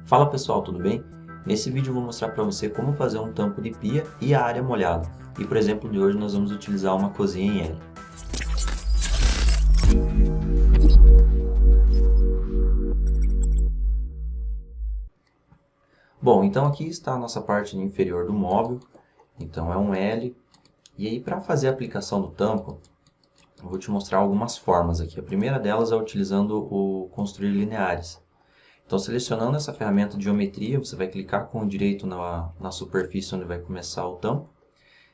Fala pessoal, tudo bem? Nesse vídeo eu vou mostrar para você como fazer um tampo de pia e a área molhada. E para o exemplo de hoje nós vamos utilizar uma cozinha em L. Bom, então aqui está a nossa parte inferior do móvel. Então é um L. E aí para fazer a aplicação do tampo, eu vou te mostrar algumas formas aqui. A primeira delas é utilizando o construir lineares. Então selecionando essa ferramenta de geometria, você vai clicar com o direito na superfície onde vai começar o tampo.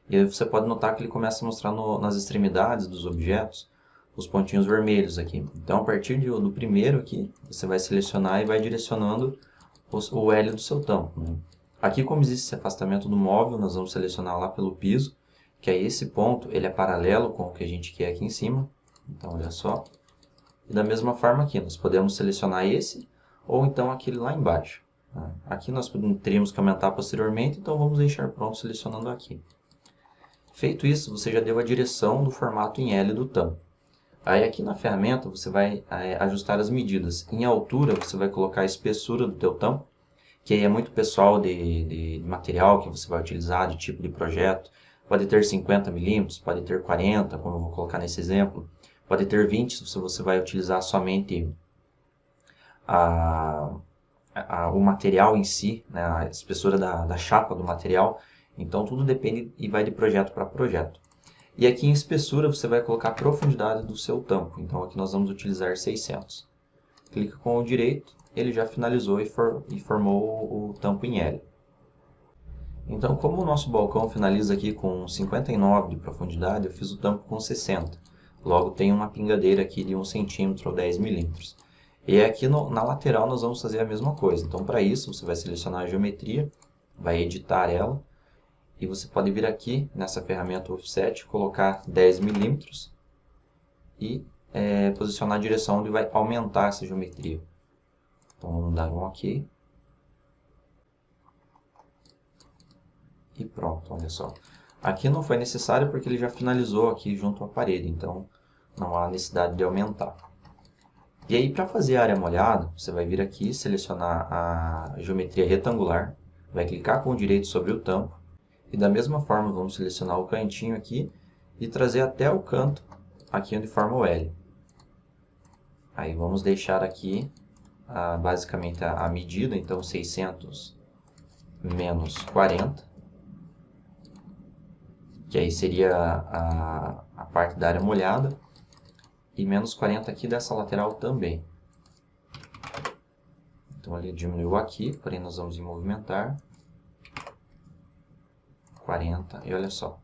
E aí você pode notar que ele começa a mostrar nas extremidades dos objetos os pontinhos vermelhos aqui. Então, a partir do primeiro aqui, você vai selecionar e vai direcionando o L do seu tampo, né? Aqui, como existe esse afastamento do móvel, nós vamos selecionar lá pelo piso, que é esse ponto, ele é paralelo com o que a gente quer aqui em cima. Então, olha só. E da mesma forma aqui, nós podemos selecionar esse ou então aquele lá embaixo, né? Aqui nós teríamos que aumentar posteriormente, então vamos deixar pronto selecionando aqui. Feito isso, você já deu a direção do formato em L do tampo. Aí aqui na ferramenta você vai ajustar as medidas. Em altura você vai colocar a espessura do teu tampo, que aí é muito pessoal de material que você vai utilizar, de tipo de projeto. Pode ter 50 milímetros, pode ter 40, como eu vou colocar nesse exemplo. Pode ter 20 se você vai utilizar somente a, o material em si, né, a espessura da chapa do material. Então tudo depende e vai de projeto para projeto. E aqui em espessura você vai colocar a profundidade do seu tampo. Então aqui nós vamos utilizar 600. Clica com o direito, ele já finalizou e formou o tampo em L. Então como o nosso balcão finaliza aqui com 59 de profundidade, eu fiz o tampo com 60. Logo tem uma pingadeira aqui de 1 centímetro ou 10 milímetros. E aqui na lateral nós vamos fazer a mesma coisa. Então para isso você vai selecionar a geometria, vai editar ela. E você pode vir aqui nessa ferramenta Offset, colocar 10 milímetros e posicionar a direção onde vai aumentar essa geometria. Então vamos dar um OK. E pronto, olha só. Aqui não foi necessário porque ele já finalizou aqui junto à parede, então não há necessidade de aumentar. E aí para fazer a área molhada, você vai vir aqui, selecionar a geometria retangular, vai clicar com o direito sobre o tampo. E da mesma forma, vamos selecionar o cantinho aqui e trazer até o canto, aqui onde forma o L. Aí vamos deixar aqui, basicamente, a medida, então 600 menos 40, que aí seria a parte da área molhada, e menos 40 aqui dessa lateral também. Então ele diminuiu aqui, porém nós vamos em movimentar. 40, e olha só.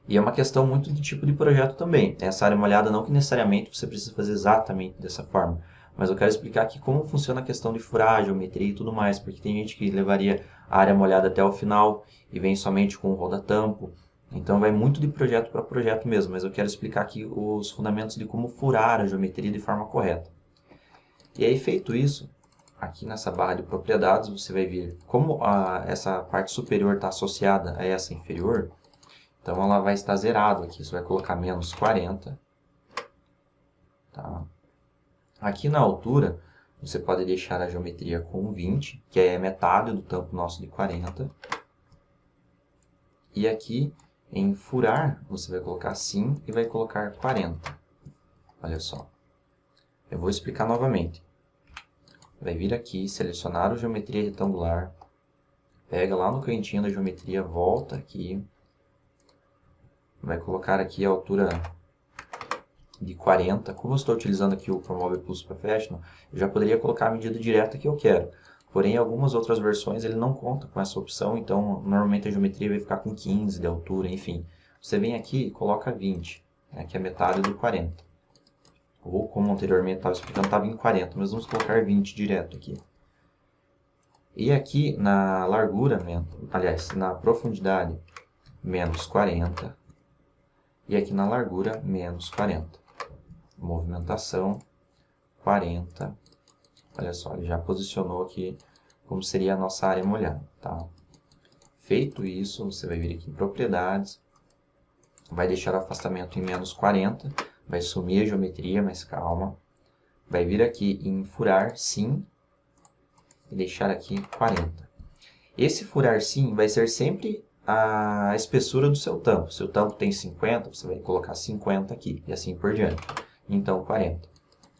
E é uma questão muito de tipo de projeto também. Essa área molhada não que necessariamente você precisa fazer exatamente dessa forma, mas eu quero explicar aqui como funciona a questão de furar, geometria e tudo mais, porque tem gente que levaria a área molhada até o final e vem somente com o roda-tampo. Então vai muito de projeto para projeto mesmo, mas eu quero explicar aqui os fundamentos de como furar a geometria de forma correta. E aí feito isso, aqui nessa barra de propriedades você vai ver como essa parte superior está associada a essa inferior. Então ela vai estar zerado aqui, você vai colocar menos 40. Tá? Aqui na altura, você pode deixar a geometria com 20, que é metade do tampo nosso de 40. E aqui em furar, você vai colocar sim e vai colocar 40. Olha só. Eu vou explicar novamente. Vai vir aqui, selecionar a geometria retangular, pega lá no cantinho da geometria, volta aqui, vai colocar aqui a altura de 40. Como eu estou utilizando aqui o Promove Plus Professional, eu já poderia colocar a medida direta que eu quero. Porém, em algumas outras versões ele não conta com essa opção, então normalmente a geometria vai ficar com 15 de altura, enfim. Você vem aqui e coloca 20, né, que é metade do 40. Ou como anteriormente estava explicando, estava em 40, mas vamos colocar 20 direto aqui. E aqui na largura, aliás, na profundidade, menos 40. E aqui na largura, menos 40. Movimentação, 40. Olha só, ele já posicionou aqui como seria a nossa área molhada. Tá? Feito isso, você vai vir aqui em propriedades, vai deixar o afastamento em menos 40, vai sumir a geometria, mas calma. Vai vir aqui em furar, sim, e deixar aqui 40. Esse furar sim vai ser sempre a espessura do seu tampo. Se o tampo tem 50, você vai colocar 50 aqui e assim por diante. Então 40.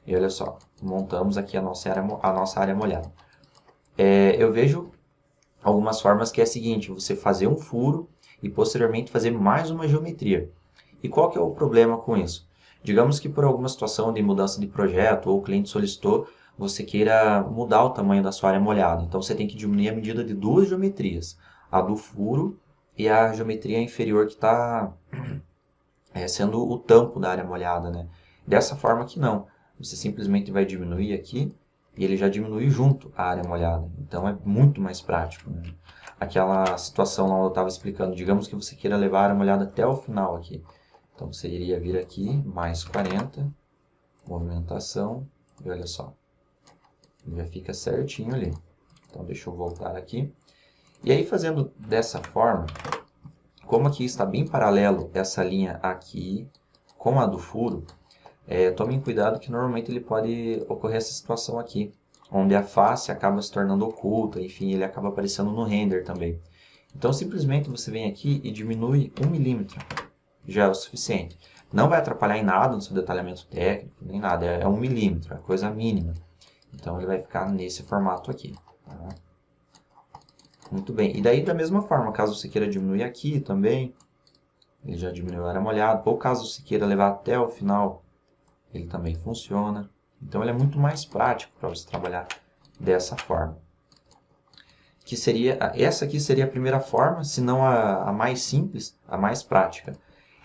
E olha só, montamos aqui a nossa área molhada. Eu vejo algumas formas que é a seguinte, você fazer um furo e posteriormente fazer mais uma geometria. E qual que é o problema com isso? Digamos que por alguma situação de mudança de projeto ou o cliente solicitou, você queira mudar o tamanho da sua área molhada. Então você tem que diminuir a medida de duas geometrias, a do furo e a geometria inferior que está sendo o tampo da área molhada, né? Dessa forma que não, você simplesmente vai diminuir aqui e ele já diminui junto a área molhada. Então é muito mais prático, né? Aquela situação lá onde eu estava explicando, digamos que você queira levar a área molhada até o final aqui. Então você iria vir aqui, mais 40, movimentação, e olha só, já fica certinho ali. Então deixa eu voltar aqui. E aí fazendo dessa forma, como aqui está bem paralelo essa linha aqui com a do furo, tomem cuidado que normalmente ele pode ocorrer essa situação aqui, onde a face acaba se tornando oculta, enfim, ele acaba aparecendo no render também. Então simplesmente você vem aqui e diminui 1 milímetro, já é o suficiente. Não vai atrapalhar em nada no seu detalhamento técnico, nem nada, é 1 milímetro, é coisa mínima. Então ele vai ficar nesse formato aqui. Tá? Muito bem, e daí da mesma forma, caso você queira diminuir aqui também, ele já diminuiu a área molhada, ou caso você queira levar até o final, ele também funciona. Então ele é muito mais prático para você trabalhar dessa forma. Essa aqui seria a primeira forma, se não a mais simples, a mais prática.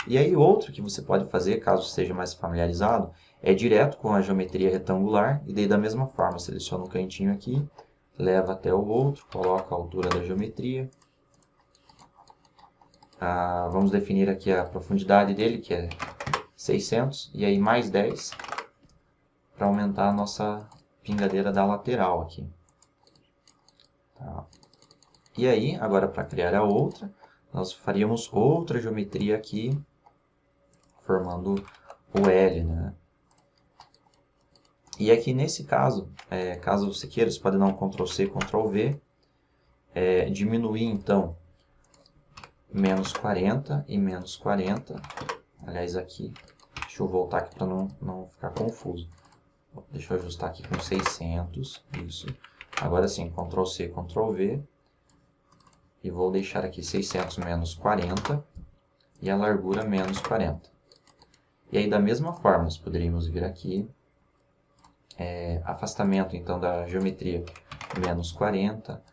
E aí outro que você pode fazer, caso seja mais familiarizado, é direto com a geometria retangular, e daí da mesma forma, seleciona um cantinho aqui, leva até o outro, coloca a altura da geometria. Vamos definir aqui a profundidade dele, que é 600, e aí mais 10, para aumentar a nossa pingadeira da lateral aqui. Tá. E aí, agora para criar a outra, nós faríamos outra geometria aqui, formando o L, né? E aqui nesse caso, caso você queira, você pode dar um Ctrl+C, Ctrl+V, diminuir então menos 40 e menos 40. Aliás, aqui, deixa eu voltar aqui para não ficar confuso. Deixa eu ajustar aqui com 600, isso. Agora sim, Ctrl+C, Ctrl+V. E vou deixar aqui 600 menos 40 e a largura menos 40. E aí, da mesma forma, nós poderíamos vir aqui, afastamento então da geometria menos 40,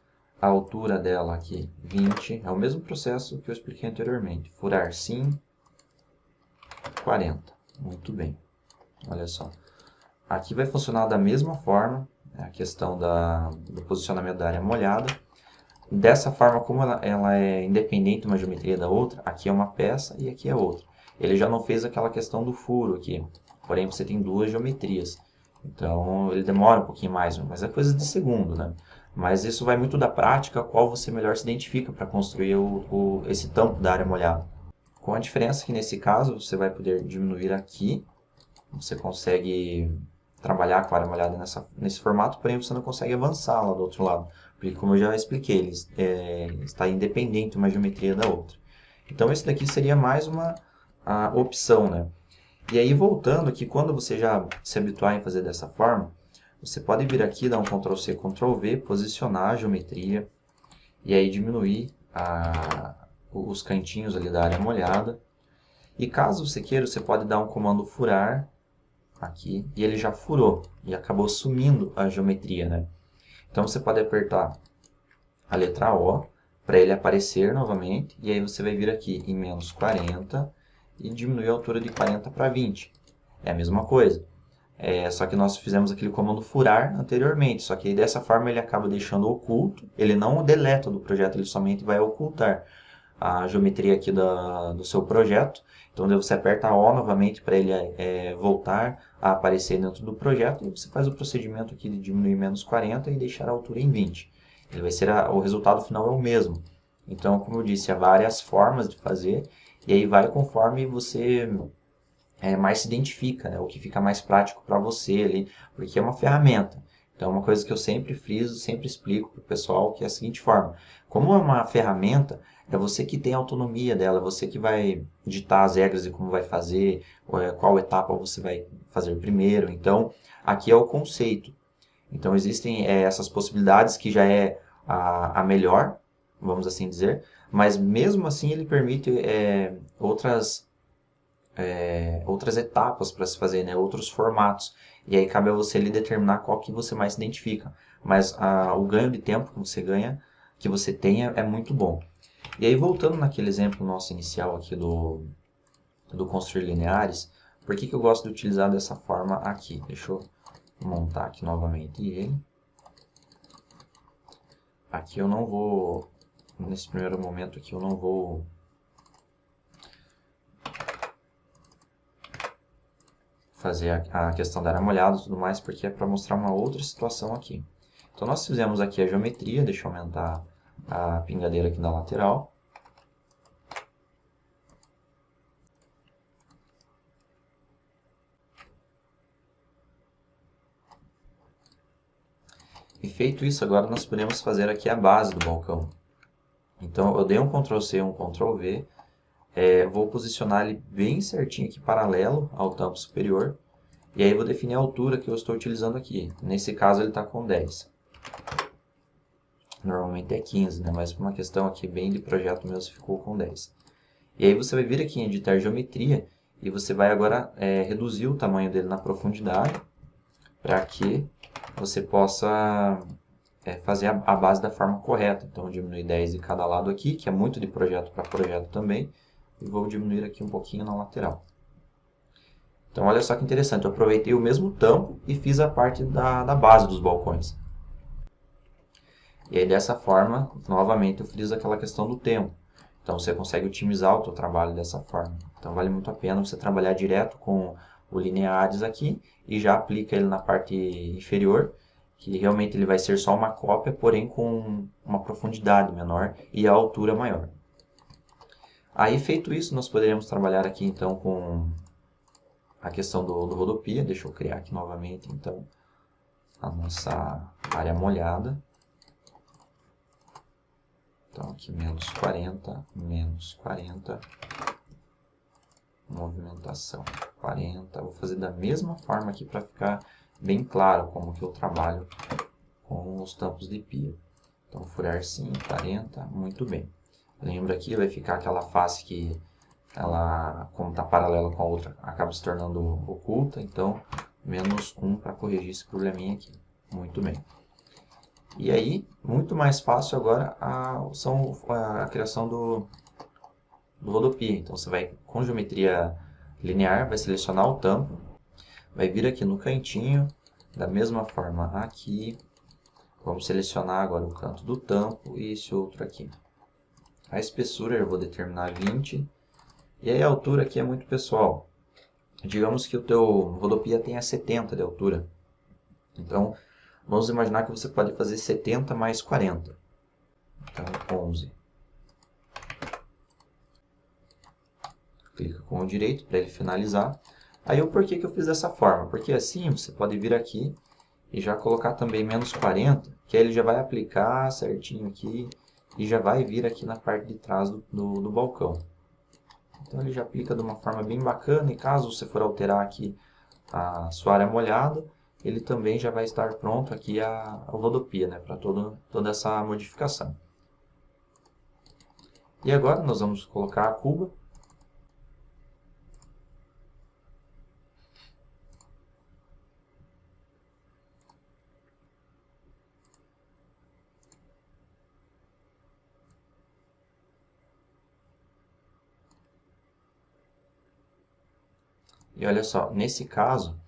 a altura dela aqui 20, é o mesmo processo que eu expliquei anteriormente. Furar sim, 40. Muito bem. Olha só. Aqui vai funcionar da mesma forma, a questão do posicionamento da área molhada. Dessa forma, como ela é independente uma geometria da outra, aqui é uma peça e aqui é outra. Ele já não fez aquela questão do furo aqui, porém você tem duas geometrias. Então ele demora um pouquinho mais, mas é coisa de segundo, né? Mas isso vai muito da prática, qual você melhor se identifica para construir esse tampo da área molhada. Com a diferença que nesse caso você vai poder diminuir aqui, você consegue trabalhar com a área molhada nesse formato, porém você não consegue avançar lá do outro lado, porque como eu já expliquei, ele está independente uma geometria da outra. Então esse daqui seria mais uma opção, né? E aí voltando aqui, quando você já se habituar em fazer dessa forma, você pode vir aqui, dar um Ctrl+C, Ctrl+V, posicionar a geometria, e aí diminuir os cantinhos ali da área molhada. E caso você queira, você pode dar um comando furar, aqui, e ele já furou, e acabou sumindo a geometria, né? Então você pode apertar a letra O, para ele aparecer novamente, e aí você vai vir aqui em menos 40, e diminuir a altura de 40 para 20. É a mesma coisa. Só que nós fizemos aquele comando furar anteriormente, só que dessa forma ele acaba deixando oculto, ele não deleta do projeto, ele somente vai ocultar a geometria aqui do seu projeto. Então você aperta O novamente para ele voltar a aparecer dentro do projeto, e você faz o procedimento aqui de diminuir menos 40 e deixar a altura em 20. Ele vai ser o resultado final é o mesmo. Então, como eu disse, há várias formas de fazer, e aí vai conforme você mais se identifica, né? O que fica mais prático para você ali, porque é uma ferramenta. Então, uma coisa que eu sempre friso, sempre explico para o pessoal, que é a seguinte forma. Como é uma ferramenta, é você que tem a autonomia dela, é você que vai ditar as regras de como vai fazer, qual etapa você vai fazer primeiro. Então, aqui é o conceito. Então, existem essas possibilidades que já é a melhor, vamos assim dizer, mas mesmo assim ele permite outras etapas para se fazer, né? Outros formatos. E aí cabe a você ali determinar qual que você mais se identifica. Mas o ganho de tempo que você ganha, que você tenha, é muito bom. E aí voltando naquele exemplo nosso inicial aqui do construir lineares, por que eu gosto de utilizar dessa forma aqui? Deixa eu montar aqui novamente ele. Aqui eu não vou, nesse primeiro momento aqui eu não vou fazer a questão da área molhada e tudo mais, porque é para mostrar uma outra situação aqui. Então nós fizemos aqui a geometria, deixa eu aumentar a pingadeira aqui na lateral. E feito isso, agora nós podemos fazer aqui a base do balcão. Então eu dei um Ctrl C, um Ctrl V, vou posicionar ele bem certinho aqui paralelo ao tampo superior. E aí vou definir a altura que eu estou utilizando aqui. Nesse caso ele está com 10. Normalmente é 15, né? Mas por uma questão aqui bem de projeto mesmo ficou com 10. E aí você vai vir aqui em editar geometria e você vai agora reduzir o tamanho dele na profundidade para que você possa fazer a base da forma correta. Então, diminuir 10 de cada lado aqui, que é muito de projeto para projeto também. E vou diminuir aqui um pouquinho na lateral. Então, olha só que interessante. Eu aproveitei o mesmo tampo e fiz a parte da base dos balcões. E aí, dessa forma, novamente, eu friso aquela questão do tempo. Então, você consegue otimizar o seu trabalho dessa forma. Então, vale muito a pena você trabalhar direto com o lineares aqui e já aplica ele na parte inferior, que realmente ele vai ser só uma cópia, porém com uma profundidade menor e a altura maior. Aí, feito isso, nós poderemos trabalhar aqui, então, com a questão do rodopia. Deixa eu criar aqui novamente, então, a nossa área molhada. Então, aqui menos 40, movimentação 40. Vou fazer da mesma forma aqui para ficar bem claro como que eu trabalho com os tampos de pia. Então, furar sim, 40, muito bem. Lembra aqui, vai ficar aquela face que ela, como está paralela com a outra, acaba se tornando oculta. Então, menos 1 para corrigir esse probleminha aqui. Muito bem. E aí, muito mais fácil agora a criação do rodopia. Então, você vai com geometria linear, vai selecionar o tampo, vai vir aqui no cantinho, da mesma forma aqui. Vamos selecionar agora o canto do tampo e esse outro aqui. A espessura eu vou determinar 20. E aí a altura aqui é muito pessoal. Digamos que o teu rodopia tenha 70 de altura. Então, vamos imaginar que você pode fazer 70 mais 40. Então, 11. Clica com o direito para ele finalizar. Aí o porquê que eu fiz dessa forma? Porque assim você pode vir aqui e já colocar também menos 40, que aí ele já vai aplicar certinho aqui e já vai vir aqui na parte de trás do balcão. Então ele já aplica de uma forma bem bacana e caso você for alterar aqui a sua área molhada, ele também já vai estar pronto aqui a rodopia, né, para toda essa modificação. E agora nós vamos colocar a cuba. E olha só, nesse caso,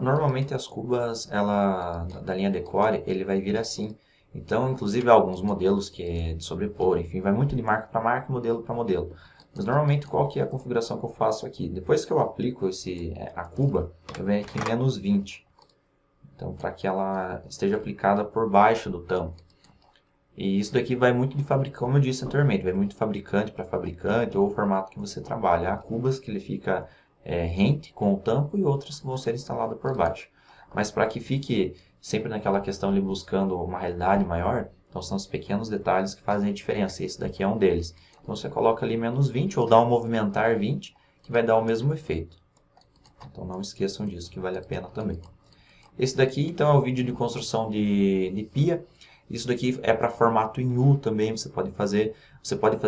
normalmente as cubas da linha Decore, ele vai vir assim. Então, inclusive alguns modelos que é de sobrepor, enfim, vai muito de marca para marca, modelo para modelo. Mas normalmente qual que é a configuração que eu faço aqui? Depois que eu aplico a cuba, eu venho aqui em menos 20. Então, para que ela esteja aplicada por baixo do tampo. E isso daqui vai muito de fabricante, como eu disse anteriormente, vai muito de fabricante para fabricante ou o formato que você trabalha. Há cubas que ele fica rente com o tampo e outras que vão ser instaladas por baixo. Mas para que fique sempre naquela questão ali buscando uma realidade maior, então são os pequenos detalhes que fazem a diferença, esse daqui é um deles. Então você coloca ali menos 20 ou dá um movimentar 20, que vai dar o mesmo efeito. Então não esqueçam disso, que vale a pena também. Esse daqui então é o vídeo de construção de pia. Isso daqui é para formato em U também, você pode fazer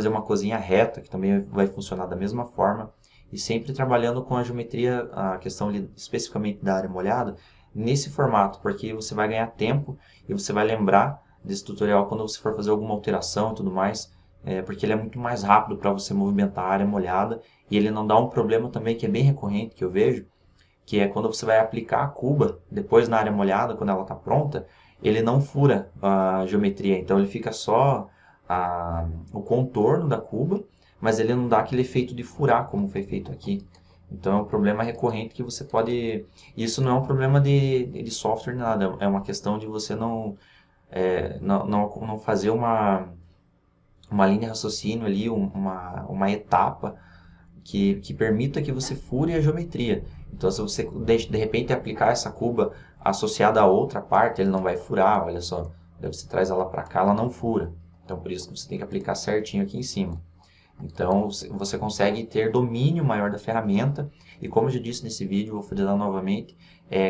uma cozinha reta, que também vai funcionar da mesma forma. E sempre trabalhando com a geometria, a questão especificamente da área molhada, nesse formato, porque você vai ganhar tempo e você vai lembrar desse tutorial quando você for fazer alguma alteração e tudo mais, porque ele é muito mais rápido para você movimentar a área molhada e ele não dá um problema também que é bem recorrente que eu vejo, que é quando você vai aplicar a cuba, depois na área molhada, quando ela está pronta, ele não fura a geometria, então ele fica só o contorno da cuba, mas ele não dá aquele efeito de furar como foi feito aqui. Então é um problema recorrente que você pode... Isso não é um problema de software, nada, é uma questão de você não fazer uma linha de raciocínio ali, uma etapa que permita que você fure a geometria. Então, se você de repente aplicar essa cuba associada a outra parte, ele não vai furar, olha só. Daí você traz ela para cá, ela não fura. Então, por isso que você tem que aplicar certinho aqui em cima. Então, você consegue ter domínio maior da ferramenta. E como eu já disse nesse vídeo, vou fazer novamente,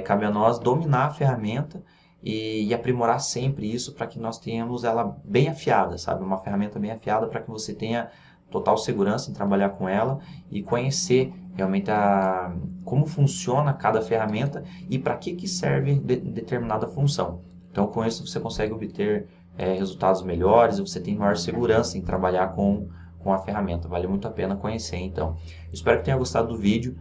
cabe a nós dominar a ferramenta e aprimorar sempre isso para que nós tenhamos ela bem afiada, sabe? Uma ferramenta bem afiada para que você tenha total segurança em trabalhar com ela e conhecer realmente como funciona cada ferramenta e para que serve determinada função. Então, com isso você consegue obter resultados melhores e você tem maior segurança em trabalhar com a ferramenta. Vale muito a pena conhecer, então. Espero que tenha gostado do vídeo.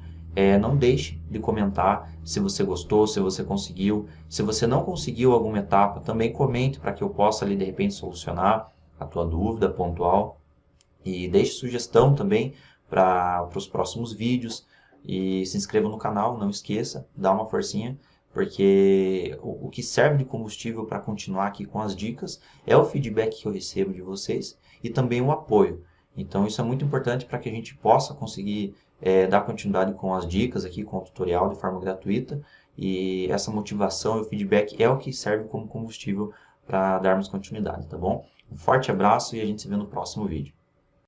Não deixe de comentar se você gostou, se você conseguiu. Se você não conseguiu alguma etapa, também comente para que eu possa ali de repente solucionar a tua dúvida pontual. E deixe sugestão também para os próximos vídeos. E se inscreva no canal, não esqueça, dá uma forcinha, porque o que serve de combustível para continuar aqui com as dicas é o feedback que eu recebo de vocês e também o apoio. Então isso é muito importante para que a gente possa conseguir dar continuidade com as dicas aqui, com o tutorial de forma gratuita. E essa motivação e o feedback é o que serve como combustível para darmos continuidade, tá bom? Um forte abraço e a gente se vê no próximo vídeo.